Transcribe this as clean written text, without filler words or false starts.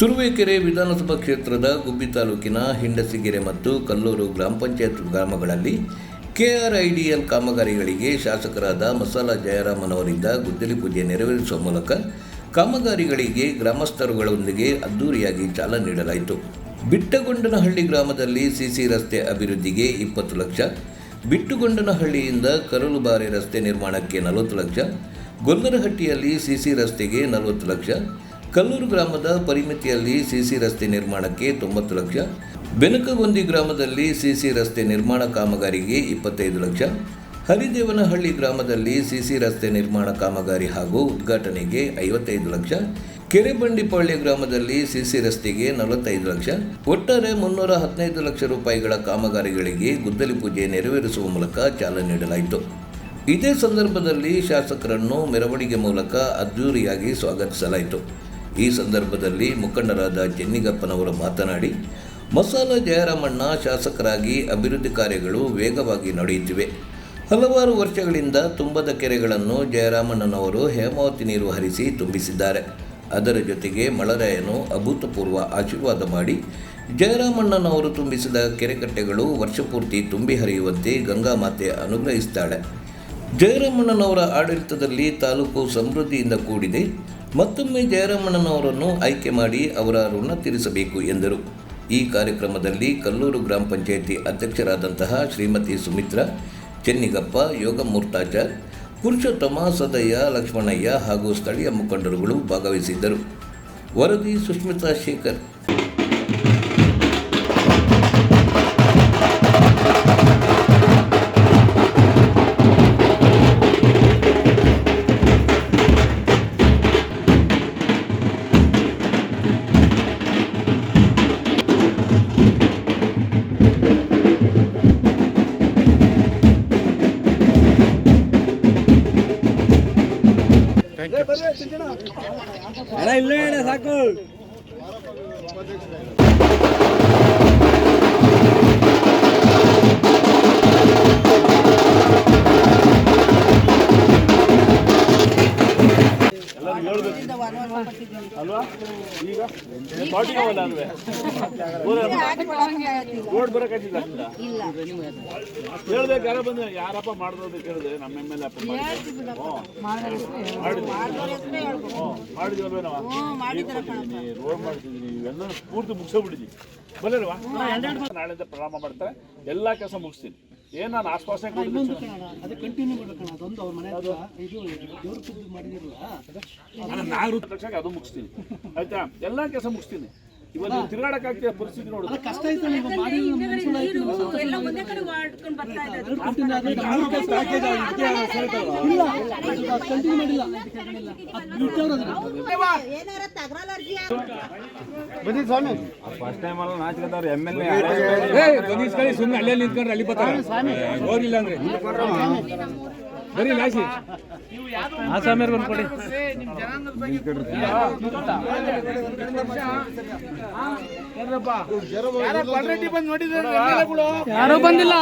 ತುರುವೇಕೆರೆ ವಿಧಾನಸಭಾ ಕ್ಷೇತ್ರದ ಗುಬ್ಬಿ ತಾಲೂಕಿನ ಹಿಂಡಸಿಗೆರೆ ಮತ್ತು ಕಲ್ಲೂರು ಗ್ರಾಮ ಪಂಚಾಯತ್ ಗ್ರಾಮಗಳಲ್ಲಿ ಕೆಆರ್ಐಡಿಎಲ್ ಕಾಮಗಾರಿಗಳಿಗೆ ಶಾಸಕರಾದ ಮಸಾಲ ಜಯರಾಮನವರಿಂದ ಗುದ್ದಲಿ ಪೂಜೆ ನೆರವೇರಿಸುವ ಮೂಲಕ ಕಾಮಗಾರಿಗಳಿಗೆ ಗ್ರಾಮಸ್ಥರುಗಳೊಂದಿಗೆ ಅದ್ದೂರಿಯಾಗಿ ಚಾಲನೆ ನೀಡಲಾಯಿತು. ಬಿಟ್ಟಗೊಂಡನಹಳ್ಳಿ ಗ್ರಾಮದಲ್ಲಿ ಸಿಸಿ ರಸ್ತೆ ಅಭಿವೃದ್ಧಿಗೆ 20 ಲಕ್ಷ, ಬಿಟ್ಟುಗೊಂಡನಹಳ್ಳಿಯಿಂದ ಕರಲುಬಾರೆ ರಸ್ತೆ ನಿರ್ಮಾಣಕ್ಕೆ 40 ಲಕ್ಷ, ಗೊಲ್ಲರಹಟ್ಟಿಯಲ್ಲಿ ಸಿಸಿ ರಸ್ತೆಗೆ 40 ಲಕ್ಷ, ಕಲ್ಲೂರು ಗ್ರಾಮದ ಪರಿಮಿತಿಯಲ್ಲಿ ಸಿಸಿ ರಸ್ತೆ ನಿರ್ಮಾಣಕ್ಕೆ 90 ಲಕ್ಷ, ಬೆನಕಗೊಂದಿ ಗ್ರಾಮದಲ್ಲಿ ಸಿಸಿ ರಸ್ತೆ ನಿರ್ಮಾಣ ಕಾಮಗಾರಿಗೆ 25 ಲಕ್ಷ, ಹರಿದೇವನಹಳ್ಳಿ ಗ್ರಾಮದಲ್ಲಿ ಸಿಸಿ ರಸ್ತೆ ನಿರ್ಮಾಣ ಕಾಮಗಾರಿ ಹಾಗೂ ಉದ್ಘಾಟನೆಗೆ 55 ಲಕ್ಷ, ಕೆರೆಬಂಡಿಪಾಳ್ಯ ಗ್ರಾಮದಲ್ಲಿ ಸಿಸಿ ರಸ್ತೆಗೆ 45 ಲಕ್ಷ, ಒಟ್ಟಾರೆ 315 ಲಕ್ಷ ರೂಪಾಯಿಗಳ ಕಾಮಗಾರಿಗಳಿಗೆ ಗುದ್ದಲಿ ಪೂಜೆ ನೆರವೇರಿಸುವ ಮೂಲಕ ಚಾಲನೆ ನೀಡಲಾಯಿತು. ಇದೇ ಸಂದರ್ಭದಲ್ಲಿ ಶಾಸಕರನ್ನು ಮೆರವಣಿಗೆ ಮೂಲಕ ಅದ್ದೂರಿಯಾಗಿ ಸ್ವಾಗತಿಸಲಾಯಿತು. ಈ ಸಂದರ್ಭದಲ್ಲಿ ಮುಖಂಡರಾದ ಚೆನ್ನಿಗಪ್ಪನವರು ಮಾತನಾಡಿ, ಮಸಾಲ ಜಯರಾಮಣ್ಣ ಶಾಸಕರಾಗಿ ಅಭಿವೃದ್ಧಿ ಕಾರ್ಯಗಳು ವೇಗವಾಗಿ ನಡೆಯುತ್ತಿವೆ. ಹಲವಾರು ವರ್ಷಗಳಿಂದ ತುಂಬದ ಕೆರೆಗಳನ್ನು ಜಯರಾಮಣ್ಣನವರು ಹೇಮಾವತಿ ನೀರು ಹರಿಸಿ ತುಂಬಿಸಿದ್ದಾರೆ. ಅದರ ಜೊತೆಗೆ ಮಳರಾಯನು ಅಭೂತಪೂರ್ವ ಆಶೀರ್ವಾದ ಮಾಡಿ ಜಯರಾಮಣ್ಣನವರು ತುಂಬಿಸಿದ ಕೆರೆಕಟ್ಟೆಗಳು ವರ್ಷಪೂರ್ತಿ ತುಂಬಿ ಹರಿಯುವಂತೆ ಗಂಗಾಮಾತೆ ಅನುಗ್ರಹಿಸುತ್ತಾಳೆ. ಜಯರಾಮಣ್ಣನವರ ಆಡಳಿತದಲ್ಲಿ ತಾಲೂಕು ಸಮೃದ್ಧಿಯಿಂದ ಕೂಡಿದೆ. ಮತ್ತೊಮ್ಮೆ ಜಯರಾಮಣ್ಣನವರನ್ನು ಆಯ್ಕೆ ಮಾಡಿ ಅವರ ಋಣ ತೀರಿಸಬೇಕು ಎಂದರು. ಈ ಕಾರ್ಯಕ್ರಮದಲ್ಲಿ ಕಲ್ಲೂರು ಗ್ರಾಮ ಪಂಚಾಯಿತಿ ಅಧ್ಯಕ್ಷರಾದಂತಹ ಶ್ರೀಮತಿ ಸುಮಿತ್ರಾ, ಚೆನ್ನಿಗಪ್ಪ, ಯೋಗಮೂರ್ತಾಚಾರ್, ಪುರುಷೋತ್ತಮ, ಸದಯ್ಯ, ಲಕ್ಷ್ಮಣಯ್ಯ ಹಾಗೂ ಸ್ಥಳೀಯ ಮುಖಂಡರುಗಳು ಭಾಗವಹಿಸಿದ್ದರು. ವರದಿ ಸುಷ್ಮಿತಾ ಶೇಖರ್. ಇಲ್ಲ ಸಾಕು. ಅಲ್ವಾ ಈಗ ರೋಡ್ ಬರಕತ್ತಿಲ್ಲ ಹೇಳ್ಬೇಕು. ಯಾರ ಬಂದ್ರೆ ಯಾರಪ್ಪ ಮಾಡಿದ್ರು ಕೇಳಿದೆ. ನಮ್ಮ ಎಮ್.ಎಲ್.ಎ ಅಪ್ಪ ಮಾಡಿದ್ವಲ್ವೇ ನಾವು ರೋಡ್ ಮಾಡ್ತಿದ್ದೀನಿ. ಇವೆಲ್ಲ ಪೂರ್ತಿ ಮುಗಿಸೋಗ್ಬಿಟ್ಟಿದ್ದೀವಿ. ಬಲ್ಲಲ್ವಾ ನಾಳೆಯಿಂದ ಪ್ರಾರಂಭ ಮಾಡ್ತಾರೆ. ಎಲ್ಲ ಕೆಲಸ ಮುಗಿಸ್ತೀನಿ. ಏನು ನಾನು ಆಶ್ವಾಸನೆ ಕೊಟ್ಟಿದ್ದೀನಿ. ಅದು ಮುಗಿಸ್ತೀನಿ. ಆಯ್ತಾ? ಎಲ್ಲ ಕೆಲಸ ಮುಗಿಸ್ತೀನಿ. ಇವತ್ತು ತಿರುಗಾಡಕ್ಕಾಗ್ತಿದೆ ಪರಿಸ್ಥಿತಿ ನೋಡಿದ್ರೆ ಕಷ್ಟ ಆಯ್ತು. ಫಸ್ಟ್ ಟೈಮ್ ಅಲ್ಲ ನಾಚ್ಕೊತಾವ್ರು ಎಮ್.ಎಲ್.ಎ ಸುಮ್ಮನೆ ಅಲ್ಲೇ ನಿಂತ್ಕೊಂಡ್ರೆ ಅಲ್ಲಿ ಬರ್ತಾರೆ. ಹೋಗಿಲ್ಲ ಅಂದ್ರೆ ಬರೀ ಲಾಸಿ ಆ ಸಮಯ ಬಂದ್ಕೊಡಿ. ಯಾರೋ ಬಂದಿಲ್ಲ. ಯಾರೋ ಬಂದಿಲ್ಲ.